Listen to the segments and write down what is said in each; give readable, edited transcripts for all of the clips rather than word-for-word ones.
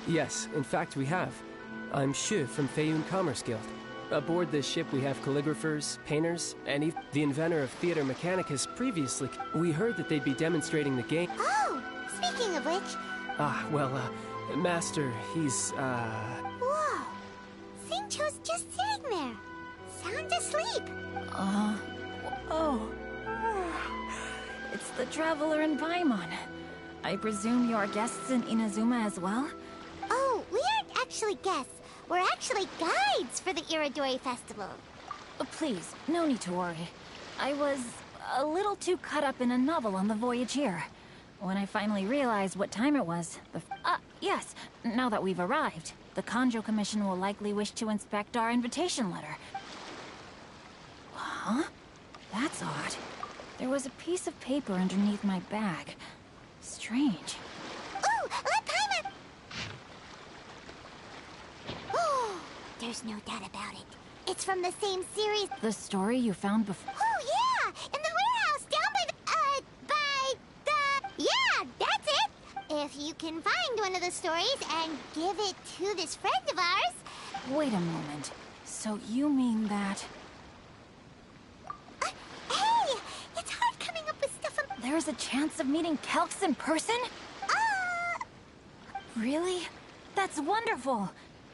Yes, in fact we have. I'm Shu from Feiyun Commerce Guild. Aboard this ship we have calligraphers, painters, and even the inventor of Theater Mechanicus previously. We heard that they'd be demonstrating the game. Oh, speaking of which... Master, he's, Whoa! Xingqiu's just sitting there, sound asleep. Oh. It's the Traveler and Paimon. I presume you're guests in Inazuma as well? Oh, we aren't actually guests. We're actually guides for the Iridori Festival. Please, no need to worry. I was a little too caught up in a novel on the voyage here. When I finally realized what time it was, yes, now that we've arrived, the Kanjo Commission will likely wish to inspect our invitation letter. Huh? That's odd. There was a piece of paper underneath my bag. Strange. Ooh, let Paimon... Oh, there's no doubt about it. It's from the same series. The story you found before? Oh, yeah! In the warehouse down by the... Yeah, that's it! If you can find one of the stories and give it to this friend of ours... Wait a moment. So you mean that... Hey! It's hard coming up with stuff... There's a chance of meeting Calx in person? Really? That's wonderful!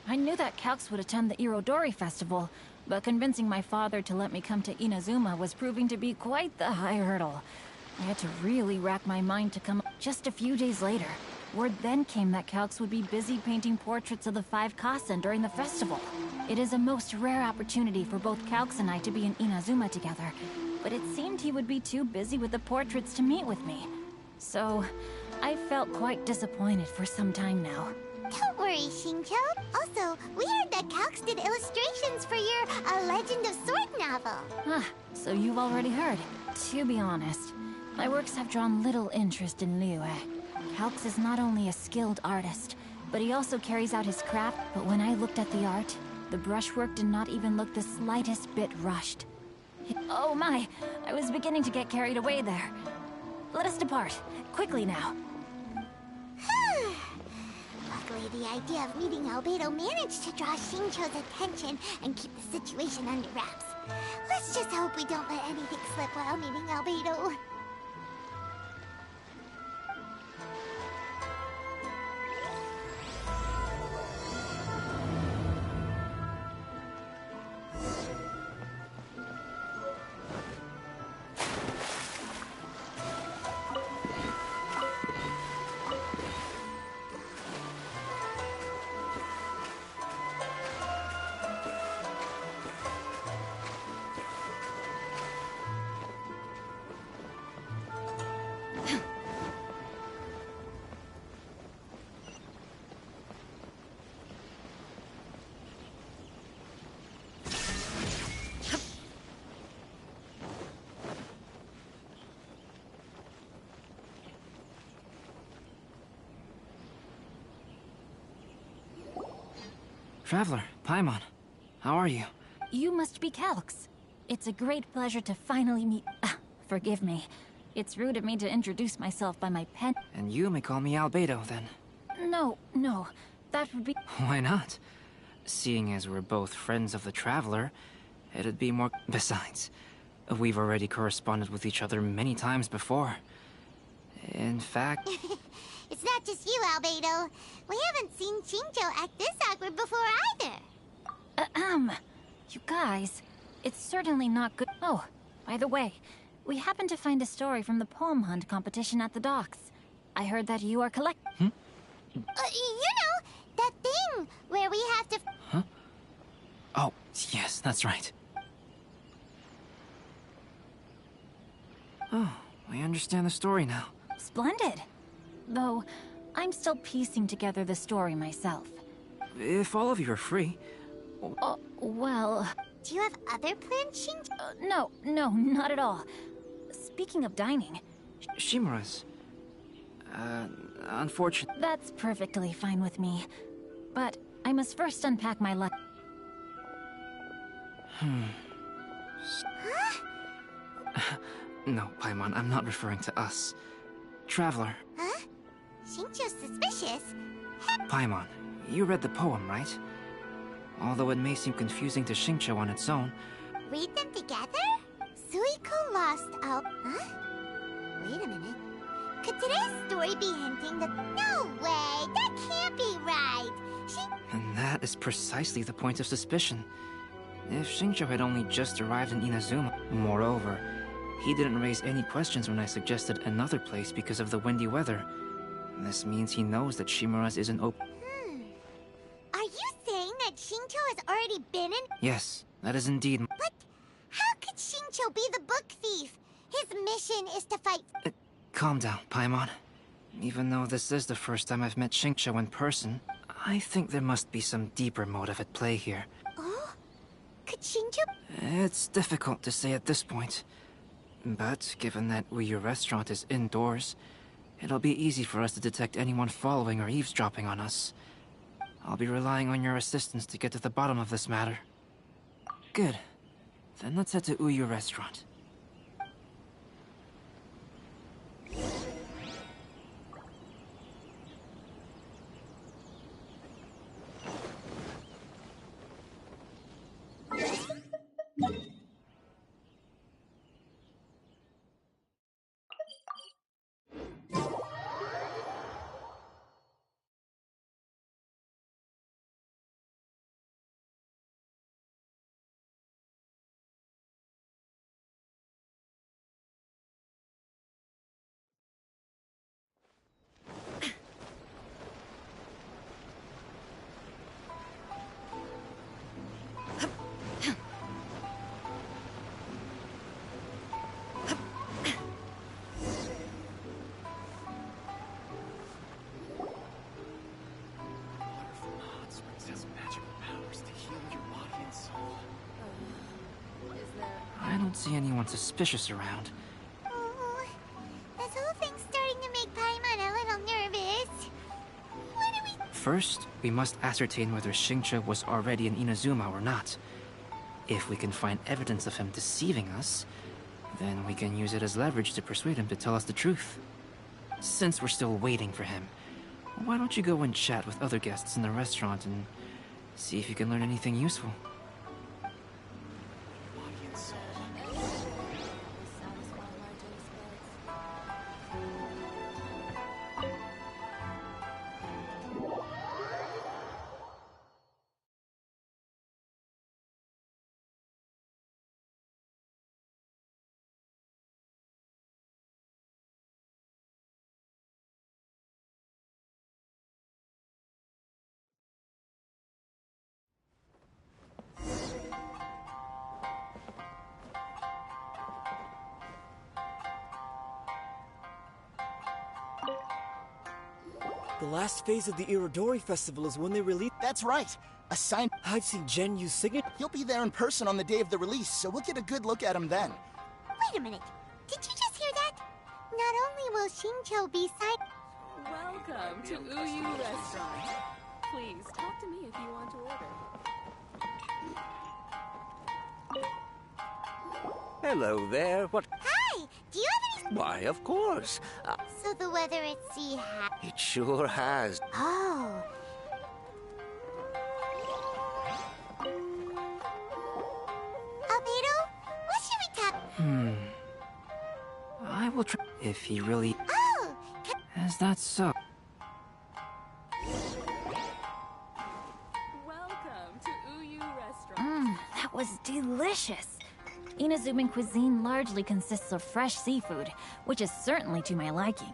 I knew that Calx would attend the Irodori Festival, but convincing my father to let me come to Inazuma was proving to be quite the high hurdle. I had to really rack my mind to come. Just a few days later, word then came that Calx would be busy painting portraits of the 5 Kasen during the festival. It is a most rare opportunity for both Calx and I to be in Inazuma together, but it seemed he would be too busy with the portraits to meet with me. So, I felt quite disappointed for some time now. Don't worry, Xingqiu. Also, we heard that Calx did illustrations for your A Legend of Sword novel. So you've already heard. To be honest, my works have drawn little interest in Liyue. Calx is not only a skilled artist, but he also carries out his craft. But when I looked at the art, the brushwork did not even look the slightest bit rushed. Oh my, I was beginning to get carried away there. Let us depart, quickly now. Luckily, the idea of meeting Albedo managed to draw Xingqiu's attention and keep the situation under wraps. Let's just hope we don't let anything slip while meeting Albedo. Traveler, Paimon, how are you? You must be Calx. It's a great pleasure to finally meet... forgive me. It's rude of me to introduce myself by my pen... And you may call me Albedo, then. No, that would be... Why not? Seeing as we're both friends of the Traveler, it'd be more... Besides, we've already corresponded with each other many times before. In fact... It's not just you, Albedo. We haven't seen Xingqiu act this awkward before either. You guys, it's certainly not good... Oh, by the way, we happened to find a story from the poem hunt competition at the docks. I heard that you are you know, that thing where we have to... Huh? Oh, yes, that's right. Oh, I understand the story now. Splendid. Though, I'm still piecing together the story myself. If all of you are free... Well... Do you have other plans, Xingqiu? No, not at all. Speaking of dining... Shimura's... unfortunately... That's perfectly fine with me. But I must first unpack my luggage. Huh? No, Paimon, I'm not referring to us. Traveler. Huh? Xingqiu's suspicious. Paimon, you read the poem, right? Although it may seem confusing to Xingqiu on its own. Read them together? Suiko lost out. Huh? Wait a minute. Could today's story be hinting that... No way! That can't be right! And that is precisely the point of suspicion. If Xingqiu had only just arrived in Inazuma... Moreover, he didn't raise any questions when I suggested another place because of the windy weather. This means he knows that Shimura's isn't open. Are you saying that Xingqiu has already been in... Yes, that is indeed... But how could Xingqiu be the book thief? His mission is to fight... Calm down, Paimon. Even though this is the first time I've met Xingqiu in person, I think there must be some deeper motive at play here. Oh? Could Xingqiu... It's difficult to say at this point. But given that Uyu Restaurant is indoors, it'll be easy for us to detect anyone following or eavesdropping on us. I'll be relying on your assistance to get to the bottom of this matter. Good. Then let's head to Uyu Restaurant. I don't see anyone suspicious around. Oh, this whole thing's starting to make Paimon a little nervous. What do we... First, we must ascertain whether Xingqiu was already in Inazuma or not. If we can find evidence of him deceiving us, then we can use it as leverage to persuade him to tell us the truth. Since we're still waiting for him, why don't you go and chat with other guests in the restaurant and see if you can learn anything useful? The last phase of the Irodori Festival is when they release... That's right. A sign... I've seen Gen use signature... He'll be there in person on the day of the release, so we'll get a good look at him then. Wait a minute. Did you just hear that? Not only will Xingqiu be signed... Welcome to Uyu Restaurant. Please, talk to me if you want to order. Hello there. What? Hi! Do you have any... Why, of course. So the weather at sea has... It sure has. Oh. Albedo, what should we talk... I will try... If he really... Oh! Is that so? Welcome to Uyu Restaurant. That was delicious. Inazuman cuisine largely consists of fresh seafood, which is certainly to my liking.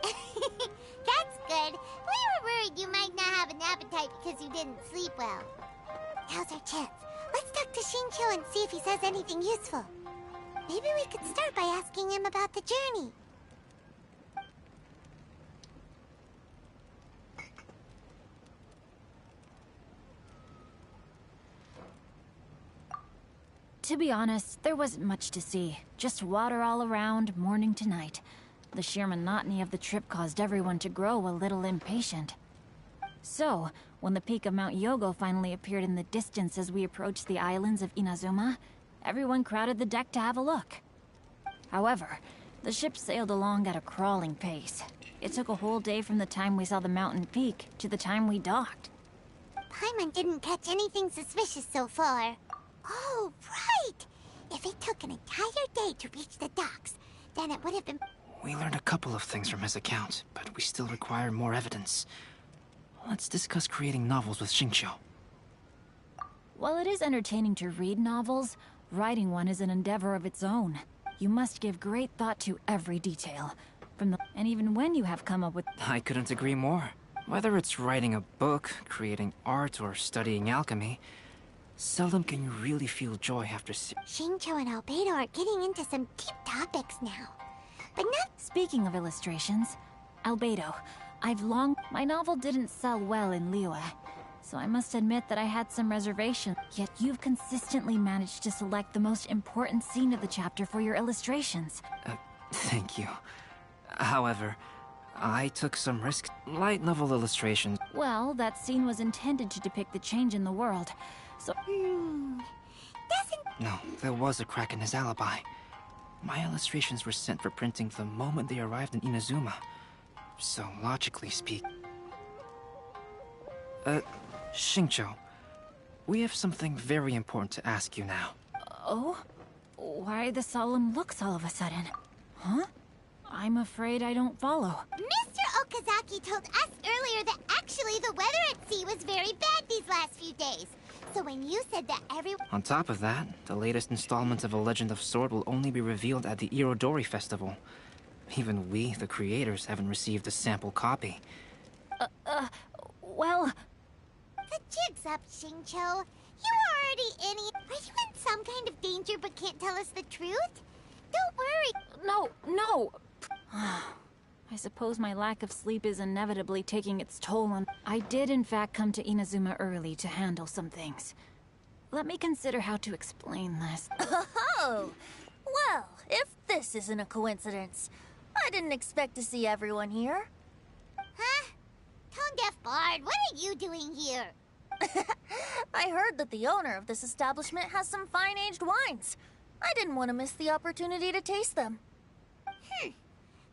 That's good. We were worried you might not have an appetite because you didn't sleep well. Now's our chance. Let's talk to Xingqiu and see if he says anything useful. Maybe we could start by asking him about the journey. To be honest, there wasn't much to see. Just water all around, morning to night. The sheer monotony of the trip caused everyone to grow a little impatient. So, when the peak of Mount Yogo finally appeared in the distance as we approached the islands of Inazuma, everyone crowded the deck to have a look. However, the ship sailed along at a crawling pace. It took a whole day from the time we saw the mountain peak to the time we docked. Paimon didn't catch anything suspicious so far. Oh, right! If it took an entire day to reach the docks, then it would have been... We learned a couple of things from his account, but we still require more evidence. Let's discuss creating novels with Xingqiu. While it is entertaining to read novels, writing one is an endeavor of its own. You must give great thought to every detail. And even when you have come up with... I couldn't agree more. Whether it's writing a book, creating art, or studying alchemy, seldom can you really feel joy after Xingqiu and Albedo are getting into some deep topics now. But not... Speaking of illustrations, Albedo, my novel didn't sell well in Liyue, so I must admit that I had some reservations. Yet you've consistently managed to select the most important scene of the chapter for your illustrations. Thank you. However, I took some risks. Light novel illustrations. Well, that scene was intended to depict the change in the world, so... Doesn't... No, there was a crack in his alibi. My illustrations were sent for printing the moment they arrived in Inazuma. So, logically speaking... Xingqiu, we have something very important to ask you now. Oh? Why the solemn looks all of a sudden? Huh? I'm afraid I don't follow. Mr. Okazaki told us earlier that actually the weather at sea was very bad these last few days. So when you said that On top of that, the latest installment of A Legend of Sword will only be revealed at the Irodori Festival. Even we, the creators, haven't received a sample copy. Well... The jig's up, Xingqiu. You are already in it. Are you in some kind of danger but can't tell us the truth? Don't worry. No! I suppose my lack of sleep is inevitably taking its toll on... I did in fact come to Inazuma early to handle some things. Let me consider how to explain this. Oh! Well, if this isn't a coincidence, I didn't expect to see everyone here. Huh? Tone-deaf bard, what are you doing here? I heard that the owner of this establishment has some fine-aged wines. I didn't want to miss the opportunity to taste them.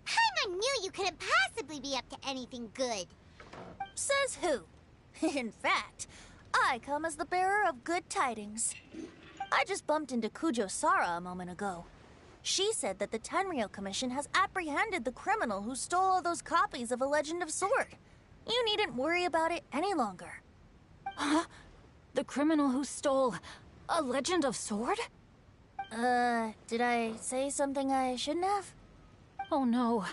Paimon knew you couldn't possibly be up to anything good. Says who? In fact, I come as the bearer of good tidings. I just bumped into Kujo Sara a moment ago. She said that the Tenryou Commission has apprehended the criminal who stole all those copies of A Legend of Sword. You needn't worry about it any longer. Huh? The criminal who stole A Legend of Sword? Did I say something I shouldn't have? Oh no.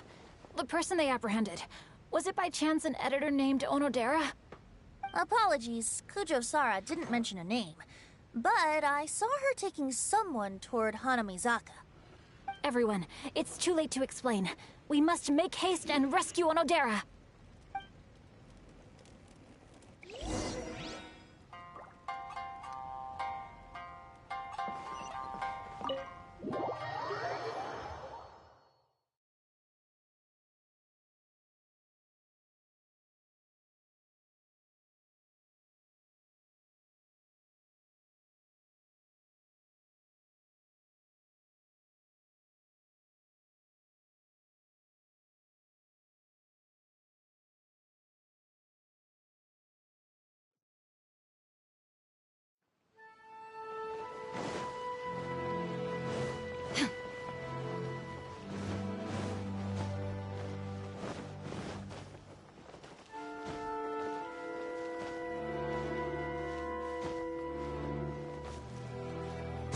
The person they apprehended. Was it by chance an editor named Onodera? Apologies, Kujo Sara didn't mention a name. But I saw her taking someone toward Hanamizaka. Everyone, it's too late to explain. We must make haste and rescue Onodera.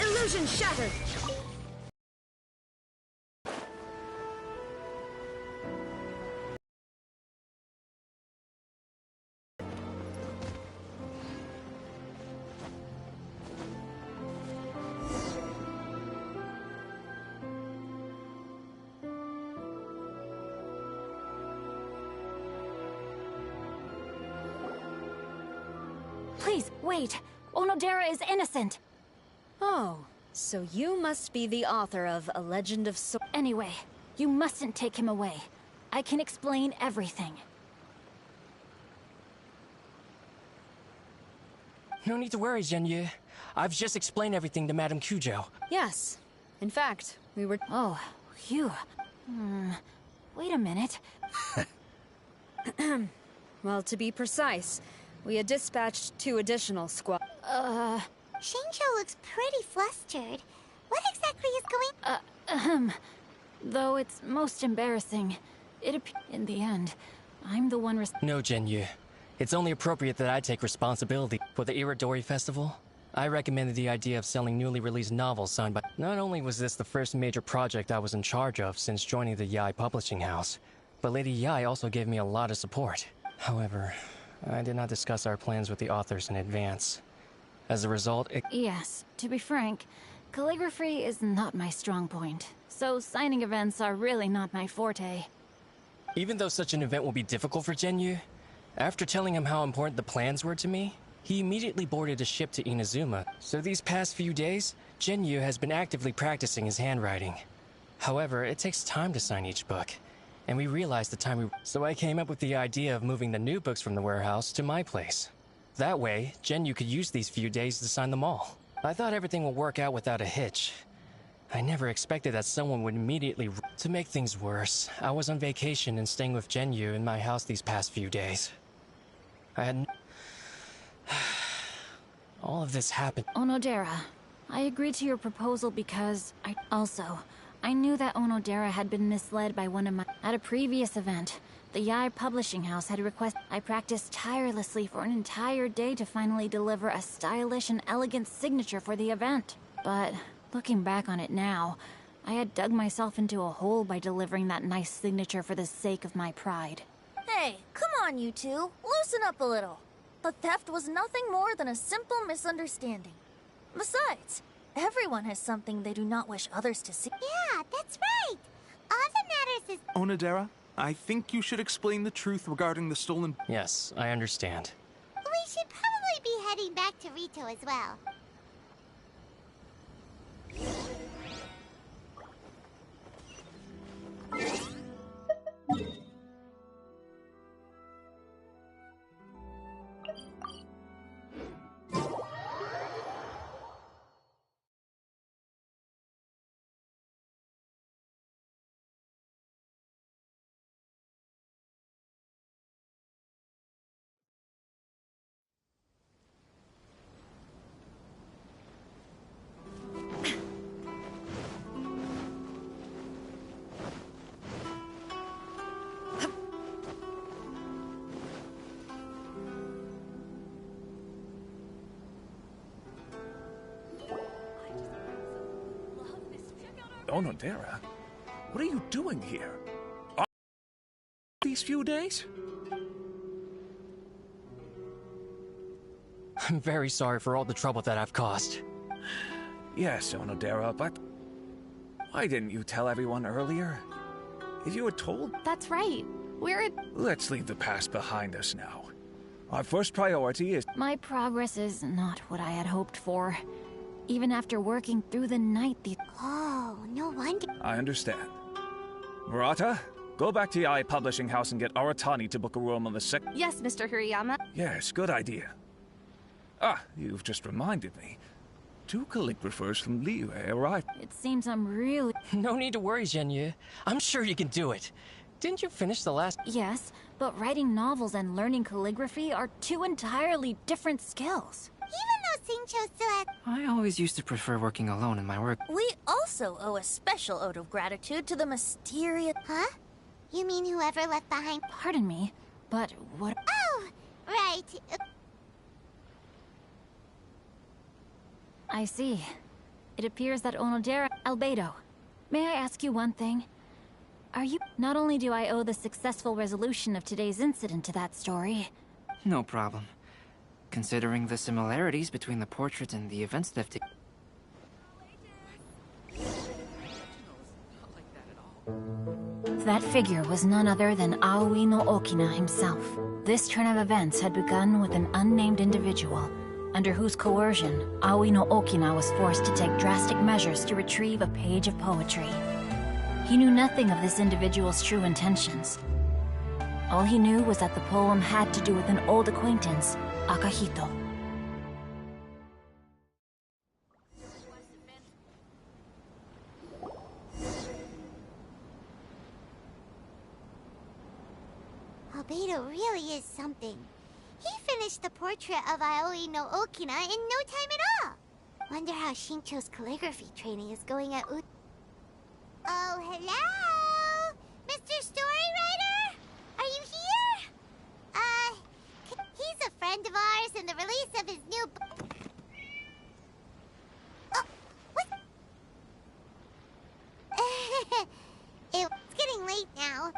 Illusion shattered! Please, wait. Onodera is innocent. Oh, so you must be the author of A Legend of Sword. Anyway, you mustn't take him away. I can explain everything. No need to worry, Zhenyu. I've just explained everything to Madame Kujo. Yes. In fact, we were... Oh, phew. Wait a minute. Well, to be precise, we had dispatched 2 additional squad. Xingqiu looks pretty flustered. What exactly is going... Though it's most embarrassing, in the end, I'm the one No, Genyu. It's only appropriate that I take responsibility. For the Irodori Festival, I recommended the idea of selling newly released novels signed by... Not only was this the first major project I was in charge of since joining the Yae publishing house, but Lady Yae also gave me a lot of support. However, I did not discuss our plans with the authors in advance. As a result, Yes, to be frank, calligraphy is not my strong point, so signing events are really not my forte. Even though such an event will be difficult for Genyu, after telling him how important the plans were to me, he immediately boarded a ship to Inazuma. So these past few days, Genyu has been actively practicing his handwriting. However, it takes time to sign each book, and we realized the time So I came up with the idea of moving the new books from the warehouse to my place. That way, Genyu could use these few days to sign them all. I thought everything would work out without a hitch. I never expected that someone would immediately... To make things worse, I was on vacation and staying with Genyu in my house these past few days. I had... All of this happened. Onodera, I agreed to your proposal because I knew that Onodera had been misled by one of my... At a previous event, the Yae publishing house had requested... I practiced tirelessly for an entire day to finally deliver a stylish and elegant signature for the event. But, looking back on it now, I had dug myself into a hole by delivering that nice signature for the sake of my pride. Hey, come on, you two. Loosen up a little. The theft was nothing more than a simple misunderstanding. Besides, everyone has something they do not wish others to see. Yeah, that's right. All that matters is... Onodera, I think you should explain the truth regarding the stolen... Yes, I understand. We should probably be heading back to Rito as well. Onodera, what are you doing here? These few days? I'm very sorry for all the trouble that I've caused. Yes, Onodera, but... Why didn't you tell everyone earlier? If you had told... That's right. Let's leave the past behind us now. Our first priority is... My progress is not what I had hoped for. Even after working through the night, Oh, no wonder. I understand. Murata, go back to Yae Publishing House and get Aratani to book a room on the second... Yes, Mr. Hirayama. Yes, good idea. Ah, you've just reminded me. 2 calligraphers from Liyue arrived. It seems I'm really... No need to worry, Genyu. I'm sure you can do it. Didn't you finish the last... Yes, but writing novels and learning calligraphy are 2 entirely different skills. Even though Xingqiu still has... I always used to prefer working alone in my work. We also owe a special ode of gratitude to the mysterious... Huh? You mean whoever left behind... Pardon me, but what... Oh, right. I see. It appears that Onodera... Albedo, may I ask you one thing? Are you... Not only do I owe the successful resolution of today's incident to that story... No problem. Considering the similarities between the portrait and the events theft... That figure was none other than Aoi no Okina himself. This turn of events had begun with an unnamed individual, under whose coercion, Aoi no Okina was forced to take drastic measures to retrieve a page of poetry. He knew nothing of this individual's true intentions. All he knew was that the poem had to do with an old acquaintance, Akahito. missed something. He finished the portrait of Aoi no Okina in no time at all. Wonder how Shincho's calligraphy training is going at Oh, hello? Mr. Storywriter? Are you here? He's a friend of ours in the release of his new Oh, what? It's getting late now.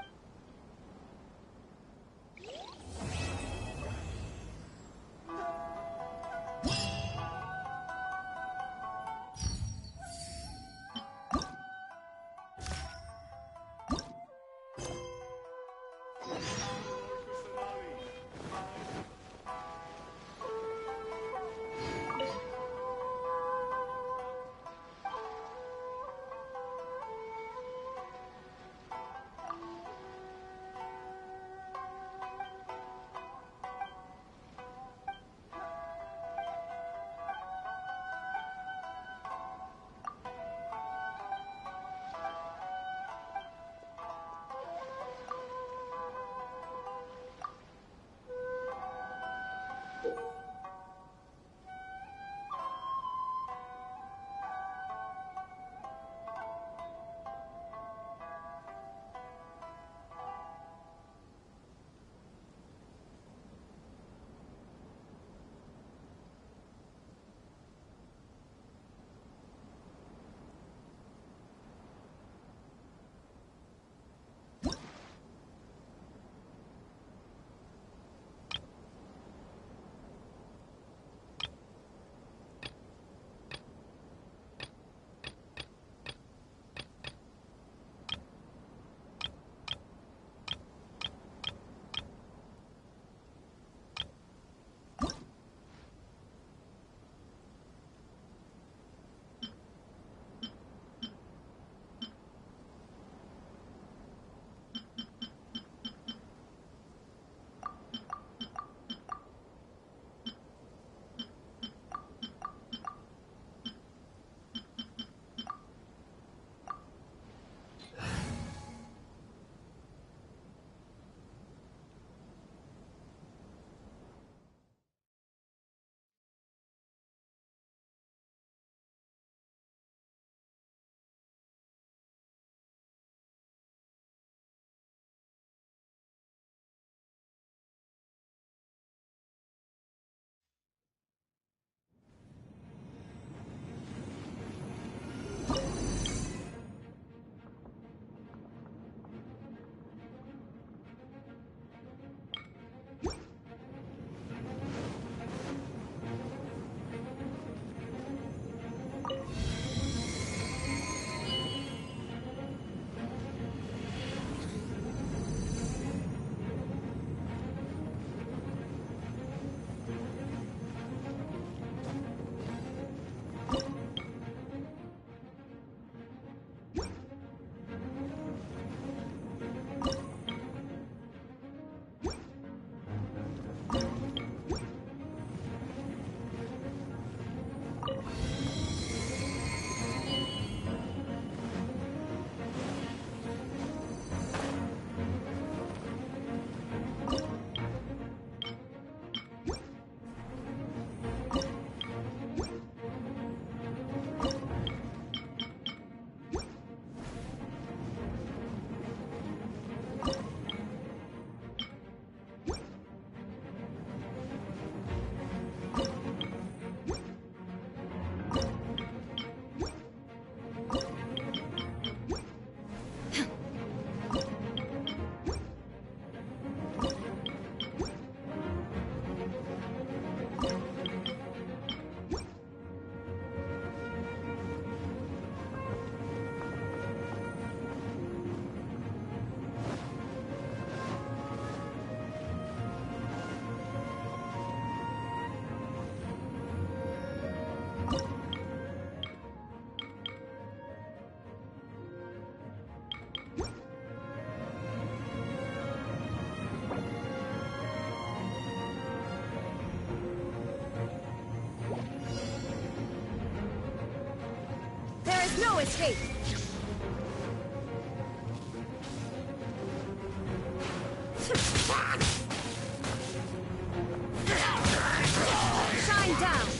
No escape! down.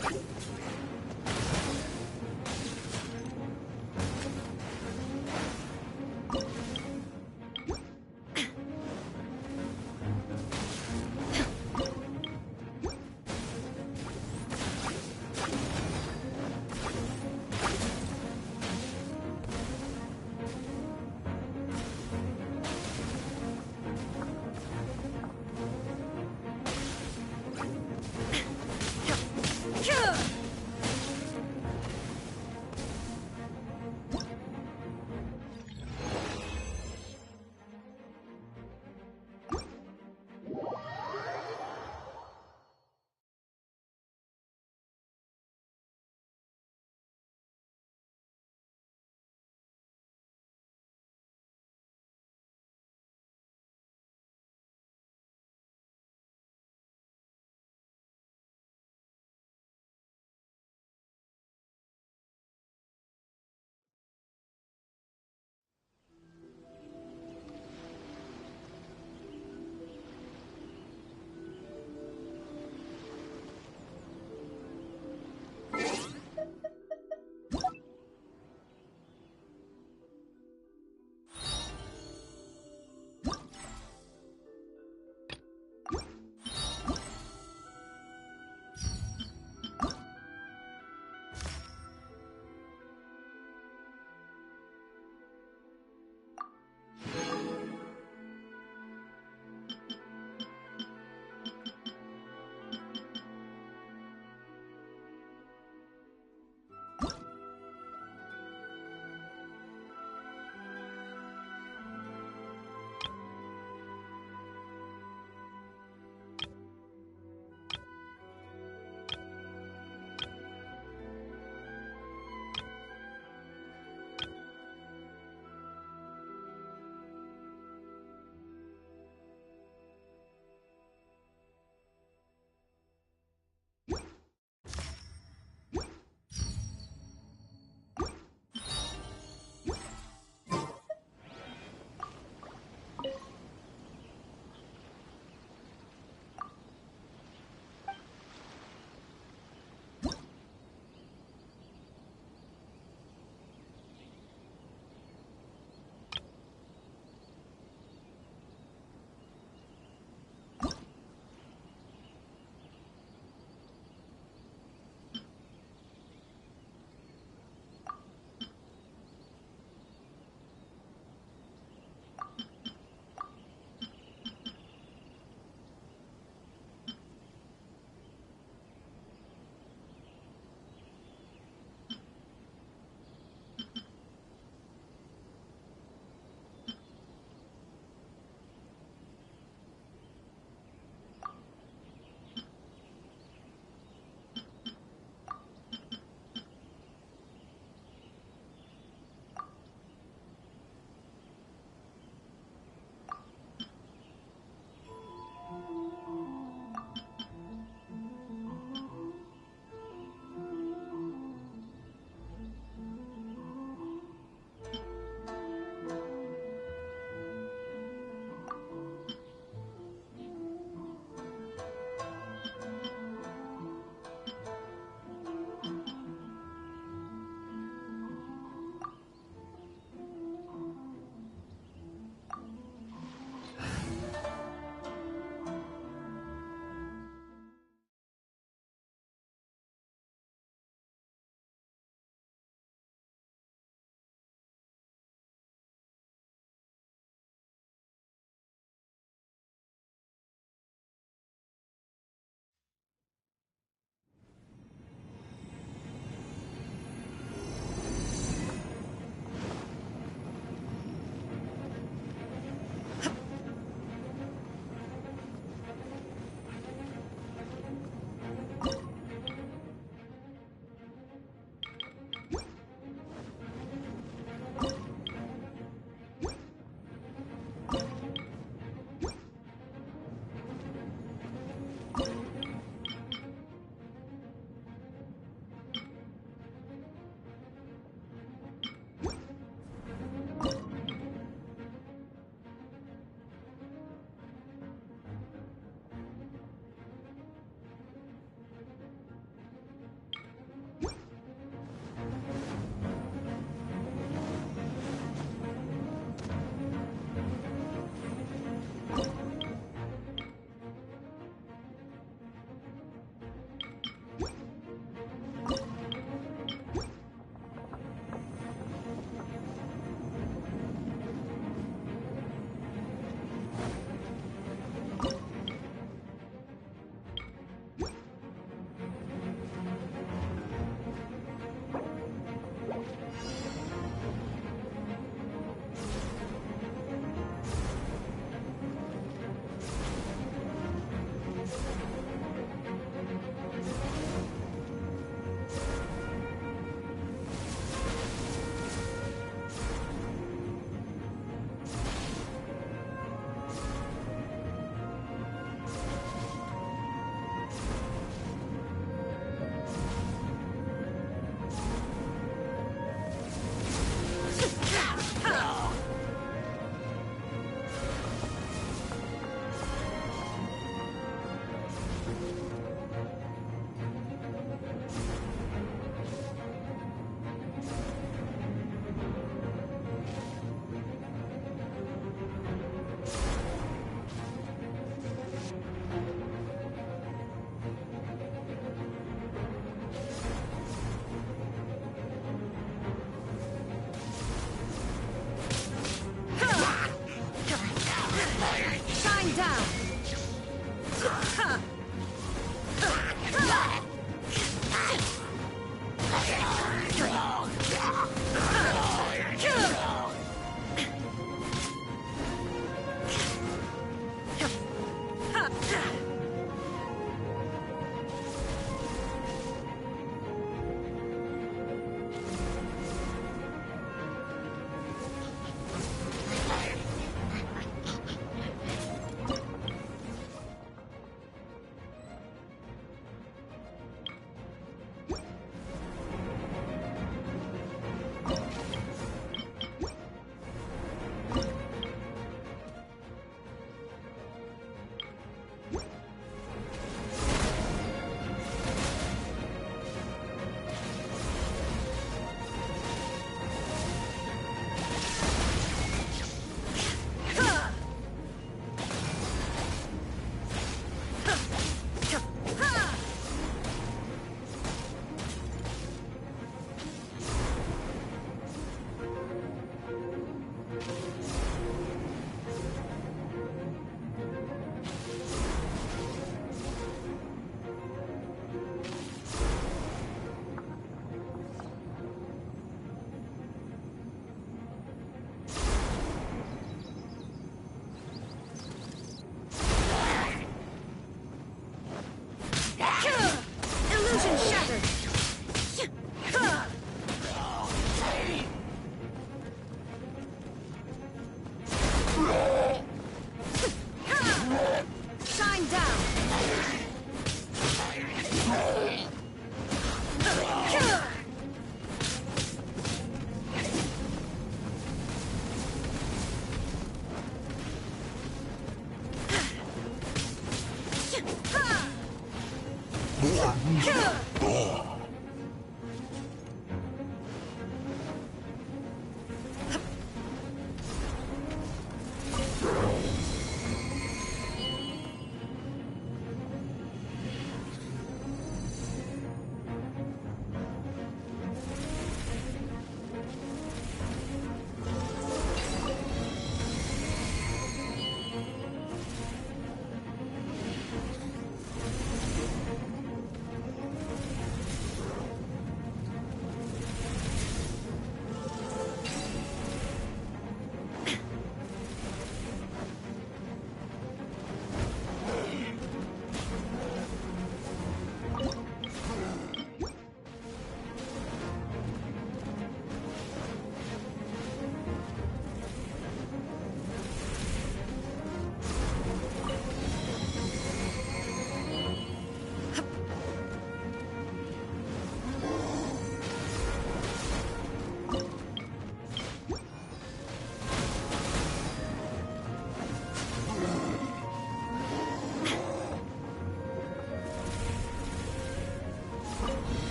Ugh!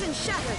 Illusion shattered!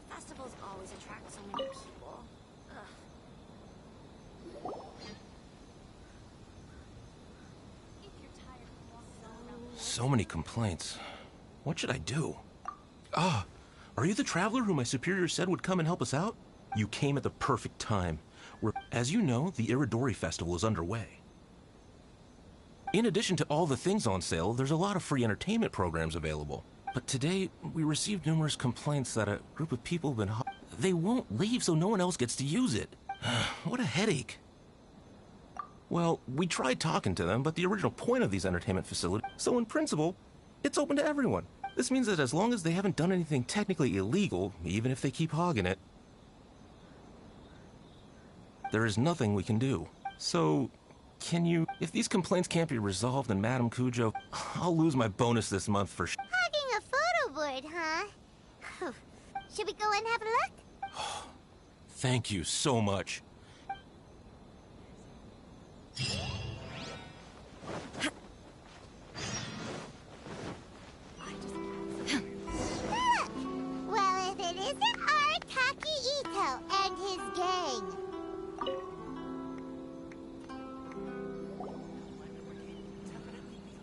Festivals always attract so many people. So many complaints. What should I do? Ah, are you the traveler who my superior said would come and help us out? You came at the perfect time. As you know, the Iridori Festival is underway. In addition to all the things on sale, there's a lot of free entertainment programs available. But today, we received numerous complaints that a group of people have been... They won't leave so no one else gets to use it. What a headache. Well, we tried talking to them, but the original point of these entertainment facilities... So in principle, it's open to everyone. This means that as long as they haven't done anything technically illegal, even if they keep hogging it, there is nothing we can do. So, can you... If these complaints can't be resolved, then Madame Cujo, I'll lose my bonus this month for... Hogging a photo board, huh? Should we go and have a look? Thank you so much. Well, if it isn't Arataki Ito and his gang.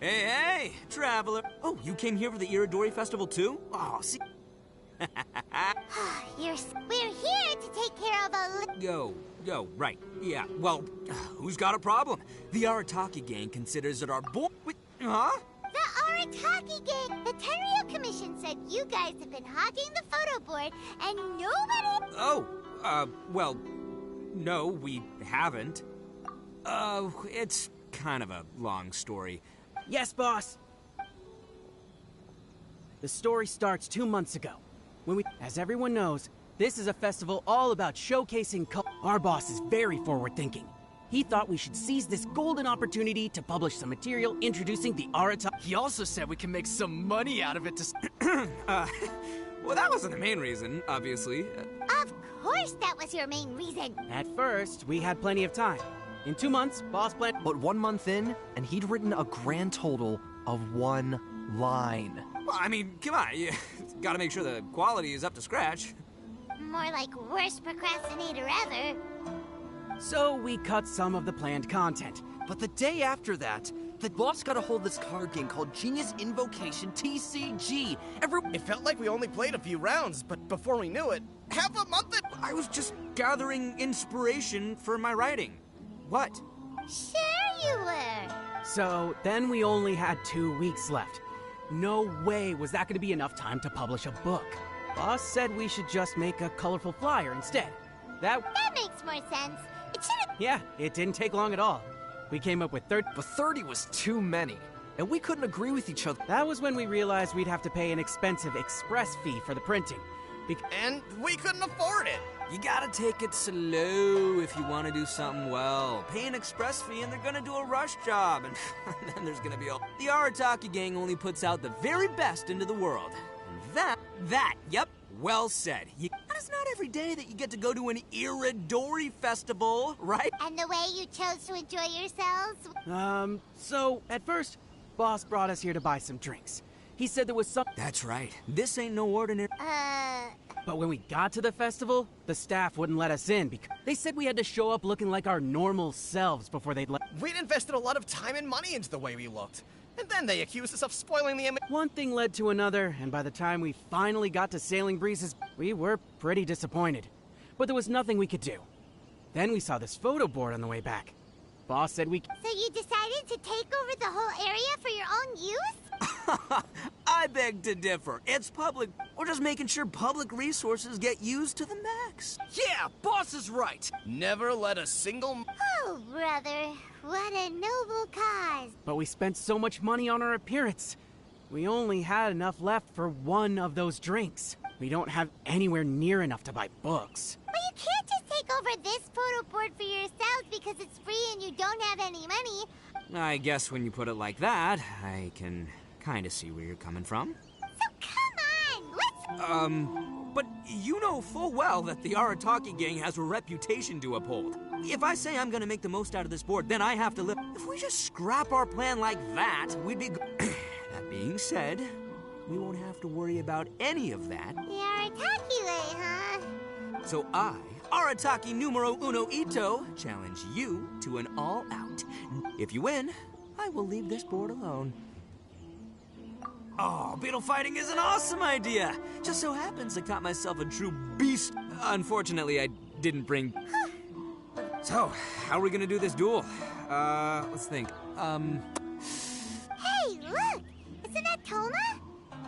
Hey, hey, traveler. Oh, you came here for the Iridori Festival too? Oh, see. We're here to take care of a... Yo, right. Yeah, well, who's got a problem? The Arataki gang considers it our Huh? The Arataki gang! The Tenryo Commission said you guys have been hogging the photo board and nobody... Oh, well, no, we haven't. It's kind of a long story. Yes, boss! The story starts 2 months ago. As everyone knows, this is a festival all about showcasing Our boss is very forward-thinking. He thought we should seize this golden opportunity to publish some material introducing the Arataki. He also said we can make some money out of it to... Well, that wasn't the main reason, obviously. Of course that was your main reason. At first, we had plenty of time. In 2 months, boss planned... But 1 month in, and he'd written a grand total of 1 line. Well, I mean, come on, you gotta make sure the quality is up to scratch. More like worst procrastinator ever. So we cut some of the planned content. But the day after that, the boss got a hold of this card game called Genius Invocation TCG. It felt like we only played a few rounds, but before we knew it, half a month in... I was just gathering inspiration for my writing. What? Sure you were. So then we only had 2 weeks left. No way was that going to be enough time to publish a book. Boss said we should just make a colorful flyer instead. That makes more sense. It should've... Yeah, it didn't take long at all. We came up with 30... But 30 was too many, and we couldn't agree with each other. That was when we realized we'd have to pay an expensive express fee for the printing. And we couldn't afford it. You gotta take it slow if you want to do something well. Pay an express fee and they're gonna do a rush job. And then there's gonna be The Arataki gang only puts out the very best into the world. And yep, well said. It's not every day that you get to go to an Iridori festival, right? And the way you chose to enjoy yourselves? So, at first, boss brought us here to buy some drinks. He said there was some... That's right. This ain't no ordinary... But when we got to the festival, the staff wouldn't let us in because they said we had to show up looking like our normal selves before they'd let... We'd invested a lot of time and money into the way we looked. And then they accused us of spoiling the image. One thing led to another, and by the time we finally got to Sailing Breezes, we were pretty disappointed. But there was nothing we could do. Then we saw this photo board on the way back. Boss said we... So you decided to take over the whole area for your own use? I beg to differ. It's public. We're just making sure public resources get used to the max. Yeah, boss is right. Never let a single... Oh, brother. What a noble cause. But we spent so much money on our appearance. We only had enough left for 1 of those drinks. We don't have anywhere near enough to buy books. But you can't just take over this photo board for yourselves because it's free and you don't have any money. I guess when you put it like that, I can kind of see where you're coming from. So come on, let's... But you know full well that the Arataki gang has a reputation to uphold. If I say I'm gonna make the most out of this board, then I have to live. If we just scrap our plan like that, we'd be... That being said, we won't have to worry about any of that. The Arataki way, huh? So I, Arataki numero uno Ito, challenge you to an all-out. If you win, I will leave this board alone. Oh, beetle fighting is an awesome idea! Just so happens I caught myself a true beast. Unfortunately, I didn't bring... So, how are we gonna do this duel? Let's think. Hey, look! Isn't that Toma?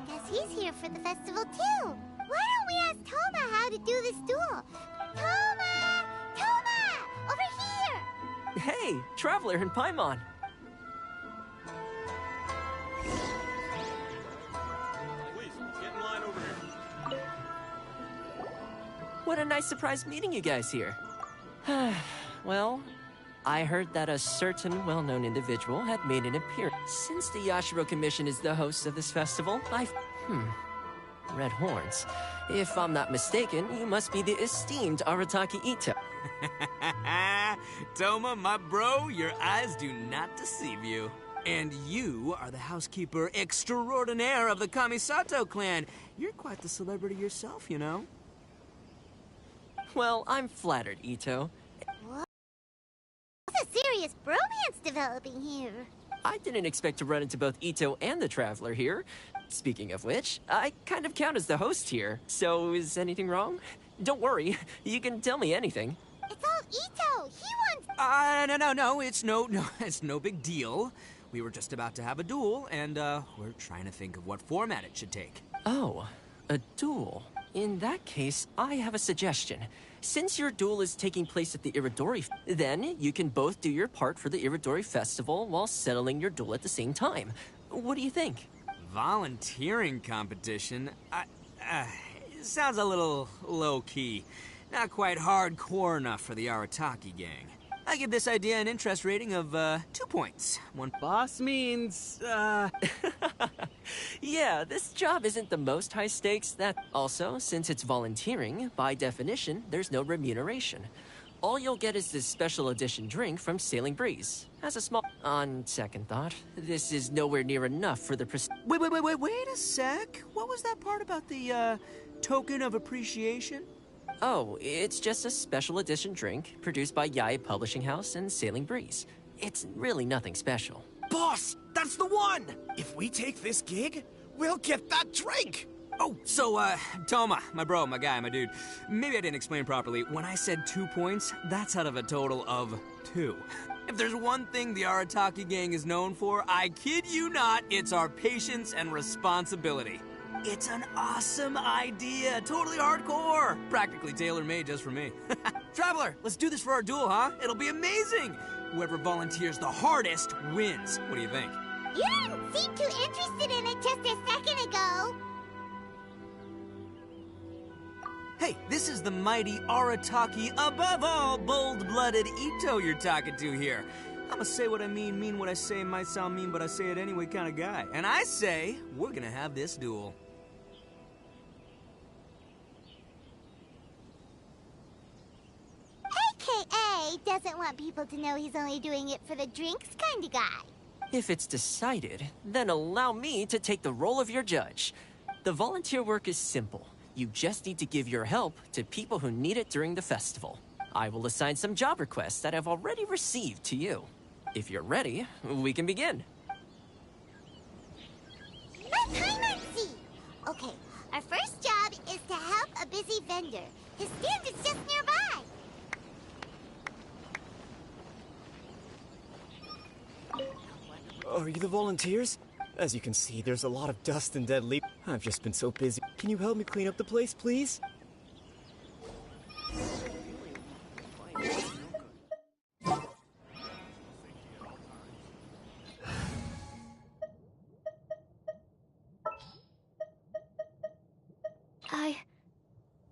Guess he's here for the festival too. Why don't we ask Toma how to do this duel? Toma! Toma! Over here! Hey, Traveler and Paimon. What a nice surprise meeting you guys here. Well, I heard that a certain well-known individual had made an appearance. Since the Yashiro Commission is the host of this festival, Red horns. If I'm not mistaken, you must be the esteemed Arataki Ito. Toma, my bro, your eyes do not deceive you. And you are the housekeeper extraordinaire of the Kamisato clan. You're quite the celebrity yourself, you know. Well, I'm flattered, Ito. What? There's a serious bromance developing here. I didn't expect to run into both Ito and the Traveler here. Speaking of which, I kind of count as the host here. So is anything wrong? Don't worry, you can tell me anything. It's all Ito. He wants... No, it's no big deal. We were just about to have a duel, and, we're trying to think of what format it should take. Oh, a duel. In that case, I have a suggestion. Since your duel is taking place at the Iridori, then you can both do your part for the Iridori Festival while settling your duel at the same time. What do you think? Volunteering competition? It sounds a little low-key. Not quite hardcore enough for the Arataki gang. I give this idea an interest rating of, 2 points. One boss means, Yeah, this job isn't the most high stakes. Also, since it's volunteering, by definition, there's no remuneration. All you'll get is this special edition drink from Sailing Breeze. As a small... On second thought, this is nowhere near enough for the Wait a sec. What was that part about the, token of appreciation? Oh, it's just a special edition drink produced by Yae Publishing House and Sailing Breeze. It's really nothing special. Boss, that's the one! If we take this gig, we'll get that drink! Oh, so, Toma, my bro, my guy, my dude. Maybe I didn't explain properly. When I said 2 points, that's out of a total of 2. If there's one thing the Arataki gang is known for, I kid you not, it's our patience and responsibility. It's an awesome idea, totally hardcore. Practically tailor-made just for me. Traveler, let's do this for our duel, huh? It'll be amazing. Whoever volunteers the hardest wins. What do you think? You didn't seem too interested in it just a second ago. Hey, this is the mighty Arataki, above all bold-blooded Ito you're talking to here. I'ma say what I mean what I say, might sound mean, but I say it anyway kind of guy. And I say, we're gonna have this duel. AKA doesn't want people to know he's only doing it for the drinks kind of guy. If it's decided, then allow me to take the role of your judge. The volunteer work is simple. You just need to give your help to people who need it during the festival. I will assign some job requests that I've already received to you. If you're ready, we can begin. Okay, our first job is to help a busy vendor. His stand is just nearby. Are you the volunteers? As you can see, there's a lot of dust and dead leaves. I've just been so busy. Can you help me clean up the place, please?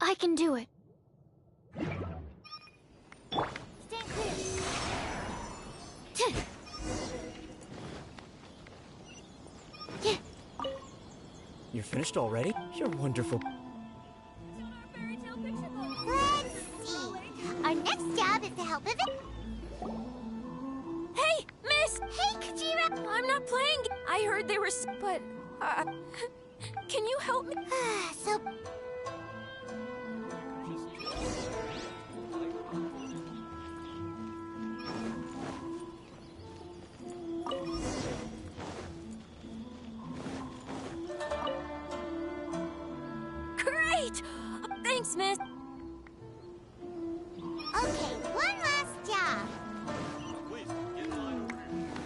I can do it. Stand clear. You're finished already? You're wonderful. Let's see. Our next job is to help a Hey, miss! Hey, Kajira! I'm not playing. I heard they were but, can you help me? So... Great! Thanks, miss. Okay, one last job.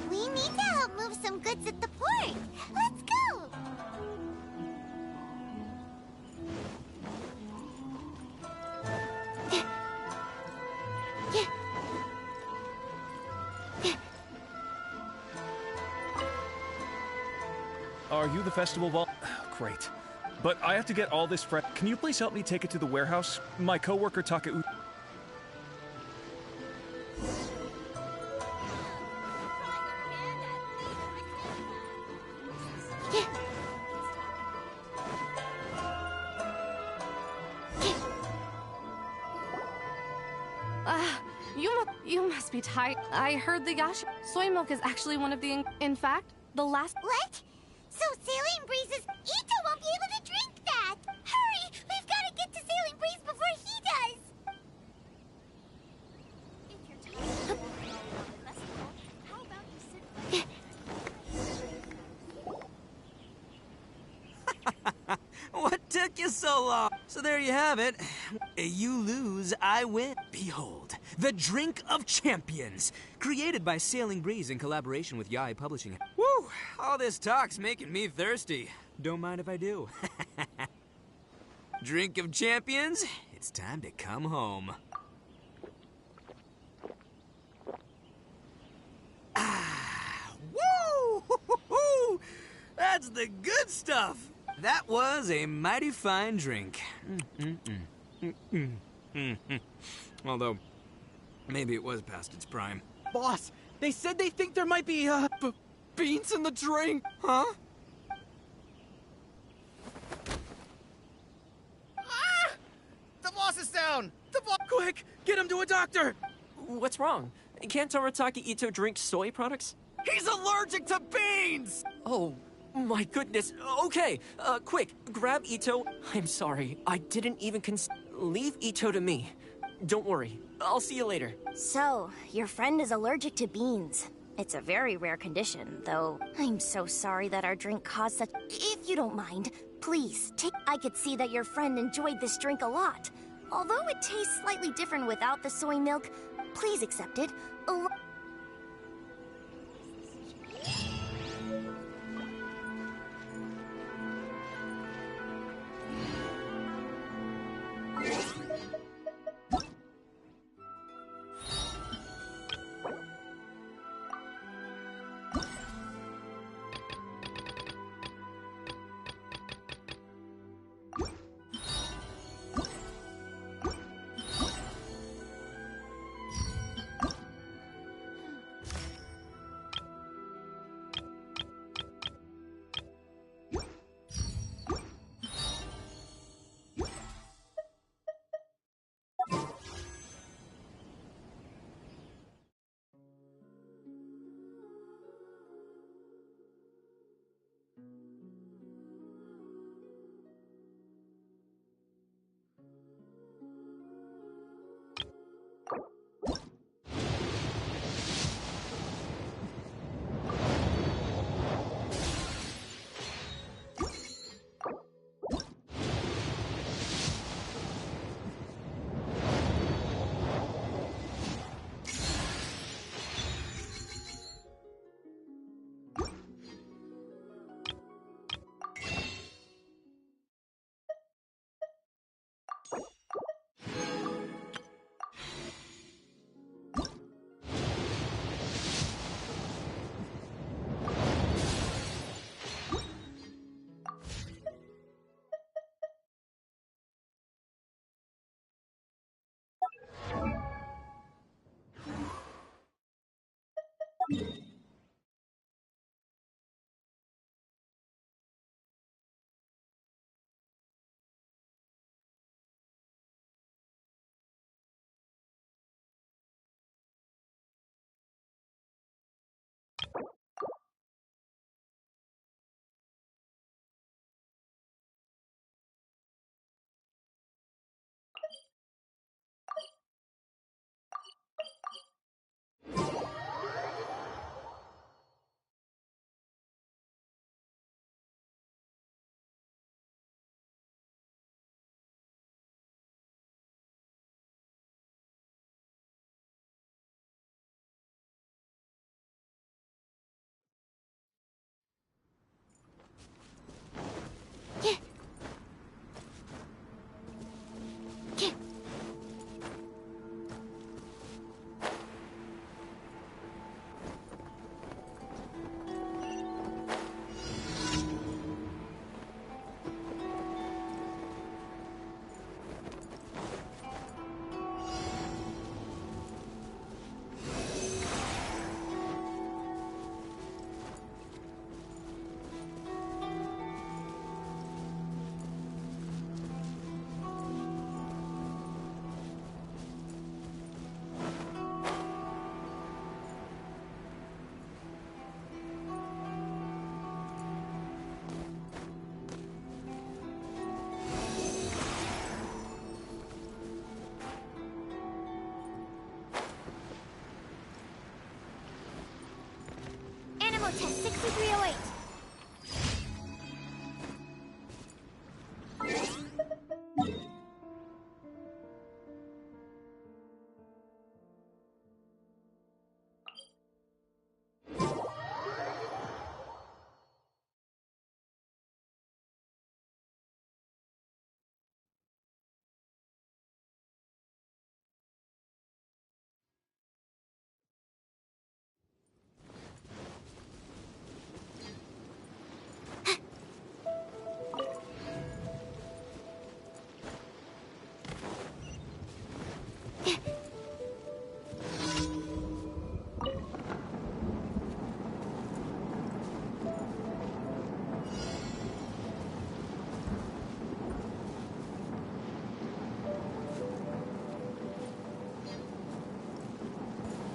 We need to help move some goods at the port. Let's go! Are you the festival vol- Great. But I have to get all this fresh. Can you please help me take it to the warehouse? My coworker Takeu. You must be tired. I heard the Yash soy milk is actually one of the in fact, the last. What? So Sailing Breeze's Ito won't be able to drink that! Hurry! We've got to get to Sailing Breeze before he does! If you're tired of the festival, how about you sit What took you so long? So there you have it. You lose, I win. Behold, the Drink of Champions, created by Sailing Breeze in collaboration with Yai Publishing. Woo! All this talk's making me thirsty. Don't mind if I do. Drink of Champions, it's time to come home. Woo! That's the good stuff. That was a mighty fine drink. Although, maybe it was past its prime. Boss, they said they think there might be, beans in the drink. Huh? Ah! The boss is down! The boss— Quick, get him to a doctor! What's wrong? Can't Toritaki Ito drink soy products? He's allergic to beans! Oh, my goodness. Okay, quick, grab Ito. I'm sorry, I didn't even leave Ito to me. Don't worry, I'll see you later. So, your friend is allergic to beans. It's a very rare condition, though. I'm so sorry that our drink caused such— If you don't mind, please, take— I could see that your friend enjoyed this drink a lot. Although it tastes slightly different without the soy milk, please accept it. test 6308.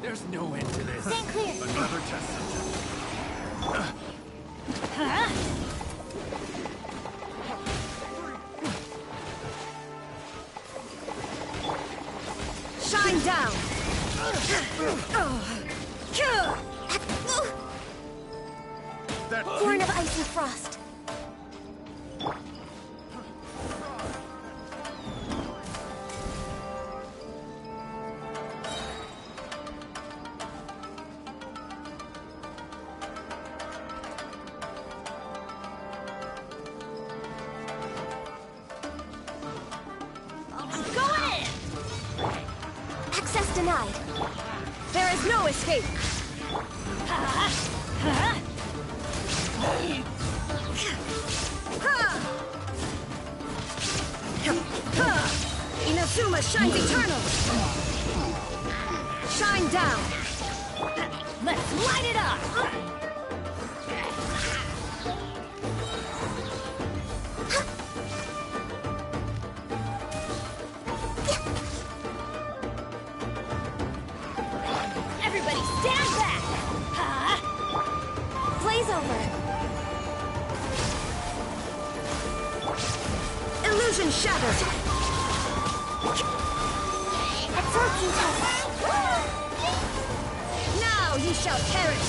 There's no end to this. Stand clear. Another test subject. Shine down! Born of ice and frost. Access denied. There is no escape! Inazuma shines eternal! Shine down! Let's light it up! Everybody stand back! Blaze over. Illusion shattered! Absorption test. Now ye shall perish!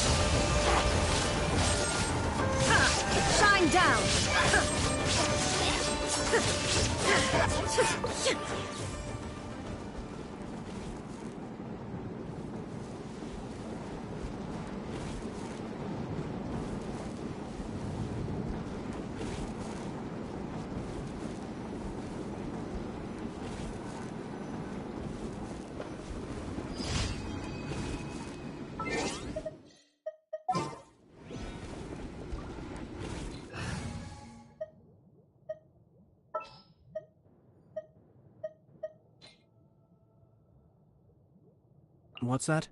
Shine down! What's that?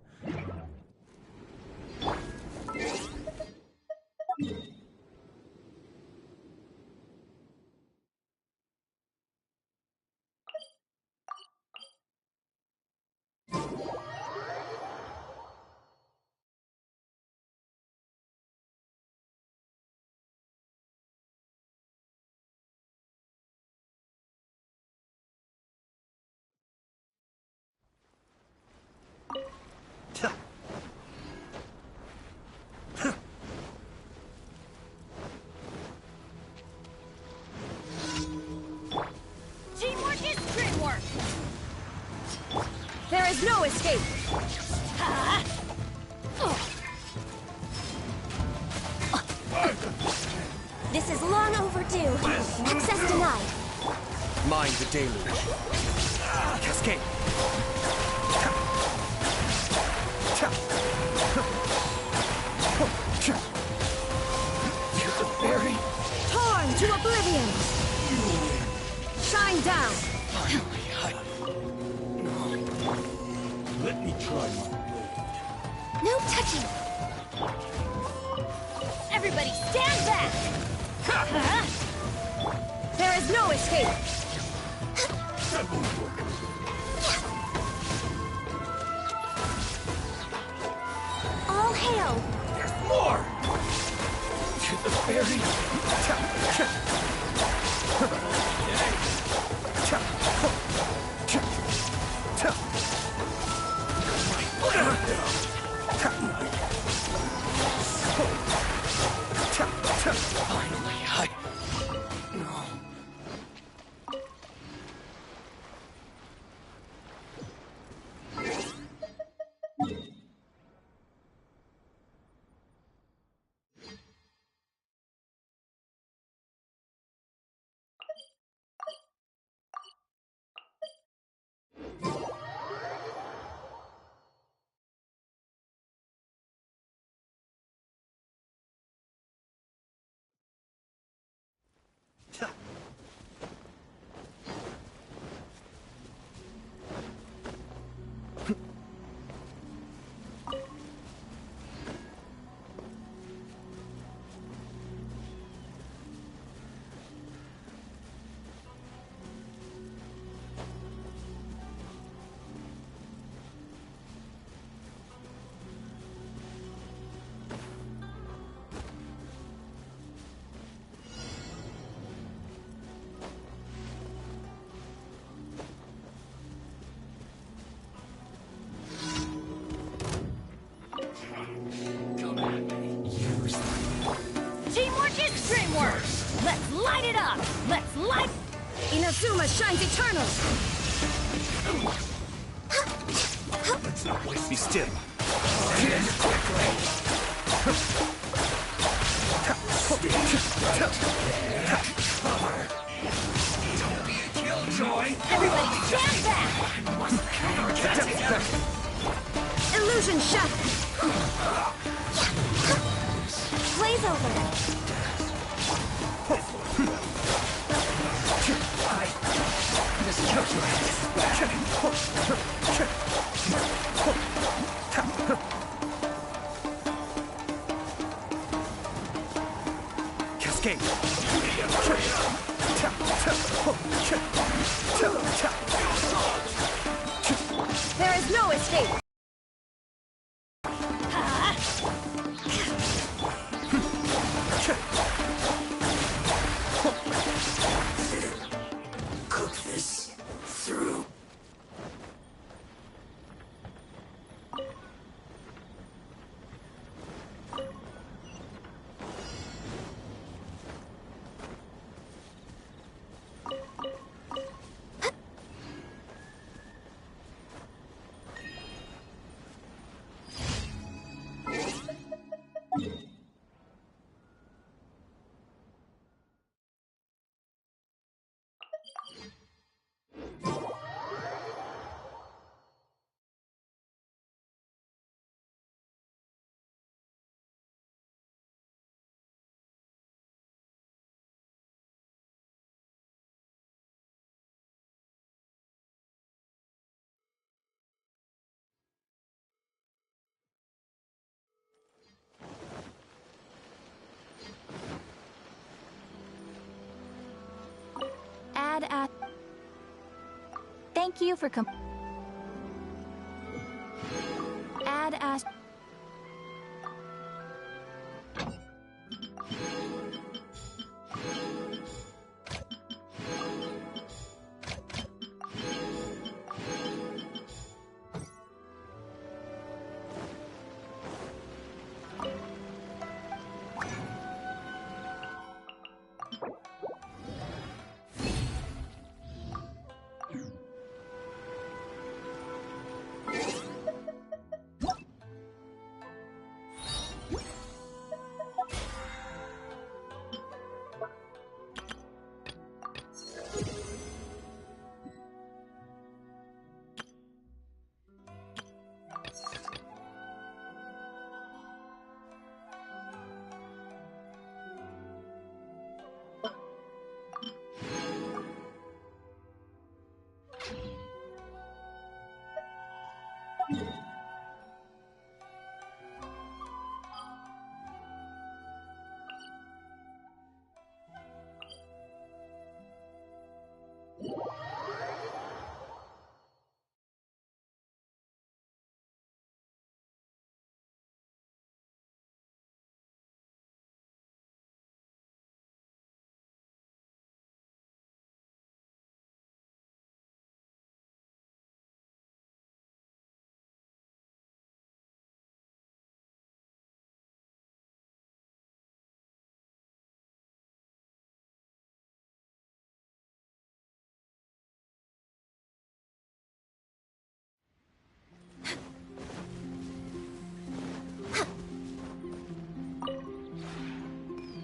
Teamwork is gridwork. There is no escape! This is long overdue. Access denied. Mind the deluge. Cascade. Fairy! Torn to oblivion! Shine down! Let me try my blade. No touching. Everybody stand back! There is no escape! That won't work. All hail. There's more! To the fairy! Inazuma shines eternal! Let's not wait. Be still. Don't be a killjoy! Everybody stand back! Illusion shatter! Blaze over! Just kill your ass. Cascade. There is no escape! Cook this through. Thank you for Add as.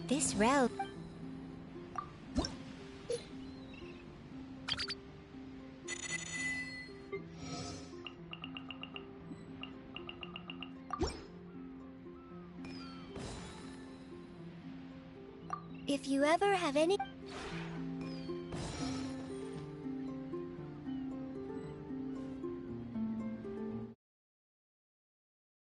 This route. If you ever have any...